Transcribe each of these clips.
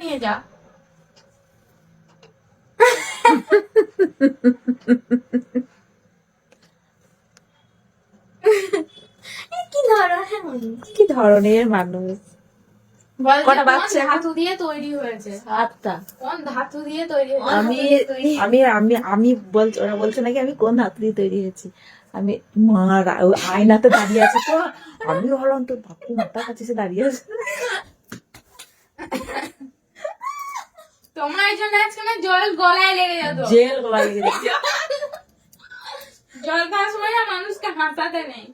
নিয়ে যা। কি ধরনের মানুষ। বল কটা যে কোন বাচ্চা? ধাতু দিয়ে তৈরি হয়েছে? 7টা। কোন ধাতু দিয়ে তৈরি হয়েছে? আমি আমি আমি আমি বলছি, ওরা বলছে নাকি আমি কোন হাত দিয়ে তৈরি হয়েছি। আমি আয়নাতে দাঁড়িয়ে আছে তো, আমি ভাবলাম তোর বাপু মাথা কাছে সে দাঁড়িয়ে আছে। তোমার জন্য আজকে না জল গলায় লেগে যেত। জেল গলা লেগে গেছে। জল খাওয়ার সময় না মানুষকে হাসাতে নেই।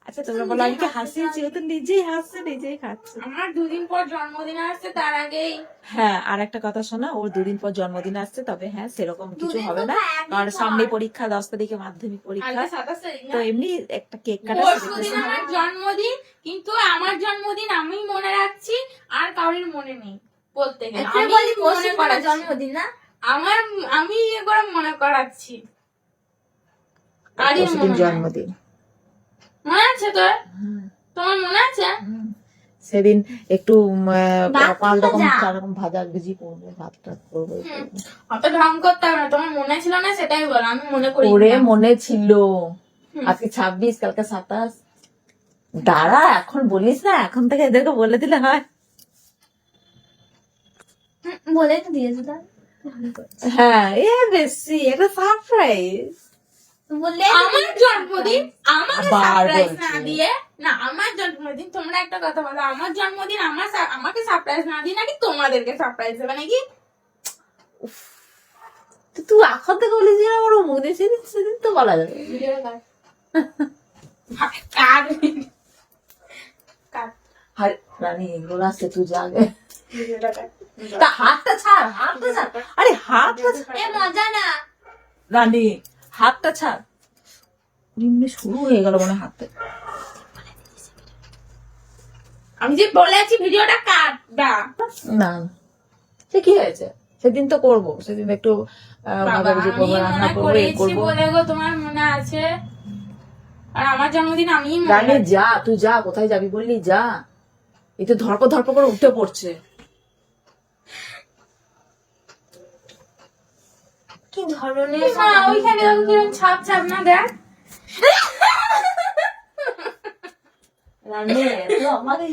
আচ্ছা তোমরা বলো আমি কি হাসিয়েছি? ও তো নিজেই হাসছে, নিজেই খাচ্ছে। আমার 2 দিন পর জন্মদিন আসছে, তার আগেই হ্যাঁ, আর একটা কথা শোনা, ওর 2 দিন পর জন্মদিন আসছে, তবে হ্যাঁ সেরকম কিছু হবে না, কারণ সামনে পরীক্ষা, 10 তারিখে মাধ্যমিক পরীক্ষা, আজকে 27 তারিখ তো না? এমনি একটা কেক কাটা পরশুদিন আমার জন্মদিন, কিন্তু আমার জন্মদিন আমি মনে রাখছি, আর কারোর মনে নেই বলতে গেলে। আমি মনে করার জন্মদিন না, আমি করে মনে করাচ্ছি। কারোর পরশুদিন মনে নাই। জন্মদিন। মনে আছে তোর? তোমার মনে আছে? সেদিন একটু ভাত 5 রকম ভাজা। 4 রকম ভাজা ভুজি করবো, ভাত টাত করবো। অত ঢং করতে হবে না, তোমার মনে ছিল না সেটাই বলো, আমি মনে করি ওরে না। মনে ছিল, আজকে 26, কালকে 27। দাঁড়া, এখন বলিস না, এখন থেকে এদেরকে বলে দিলে হয়। বলে তো দিয়েছো তাই হ্যাঁ, এ বেশি এটা সারপ্রাইজ। বললে আমার জন্মদিন আমাকে আবার সারপ্রাইজ বলছি। না দিয়ে, না আমার জন্মদিন, তোমরা একটা কথা বলো, আমার জন্মদিন আমাকে সারপ্রাইজ না দিয়ে নাকি তোমাদেরকে সারপ্রাইজ দেবে নাকি? তো তুই এখন থেকে বলিস যে আমার মনে, সেদিন সেদিন তো বলা যাবে। কার কার আর রানী এগুলো আসছে, তুই যাবে। তা হাতটা ছাড়, হাতটা ছাড়, আরে হাতটা ছাড়। এ মজা না। রানী হাতটা ছাড়। এমনি শুরু হয়ে গেল মনে হয় হাতে। আমি যে বলে আছি ভিডিওটা কাটবা। না সে কি হয়েছে, সেদিন তো করবো, সেদিন একটু বাবা, ভাজাভুজি আমি করবো, রান্না মনে করবো, এ করেছি করবো। বলে গো তোমার মনে আছে, আর আমার জন্মদিন আমি রানী যা, তুই যা, কোথায় যাবি বললি, যা। এই তো ধরপর ধরপর করে উঠে পড়ছে। কি ধরনের ওইখানে দেখো কিরকম ছাপ ছাপ না দেখ। রানী তো আমাদের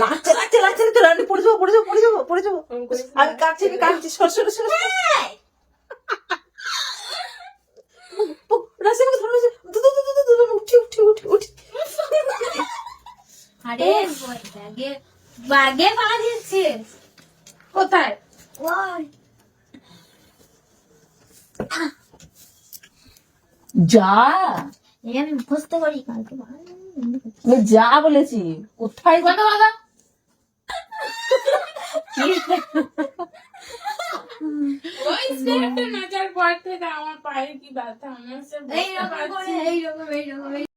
লাগছে লাগছে লাগছে, তো রানী পড়ে যাবো পড়ে যাবো পড়ে যাবো পড়ে যাবো। আমি কাঁদছি, আমি কাঁদছি, সর সর সর। রাস্তাকে ধরে উঠি উঠি উঠি উঠি। আরে ব্যাগে ব্যাগে পা দিচ্ছে কোথায়? ওই যা, এই আমি মুখস্থ করি কালকে আমি যা বলেছি, কোথায় যা? কথা বলো। ওই স্টেপটা নাচার পর থেকে আমার পায়ে কি ব্যথা, আমার সে এইরকম করে এইরকম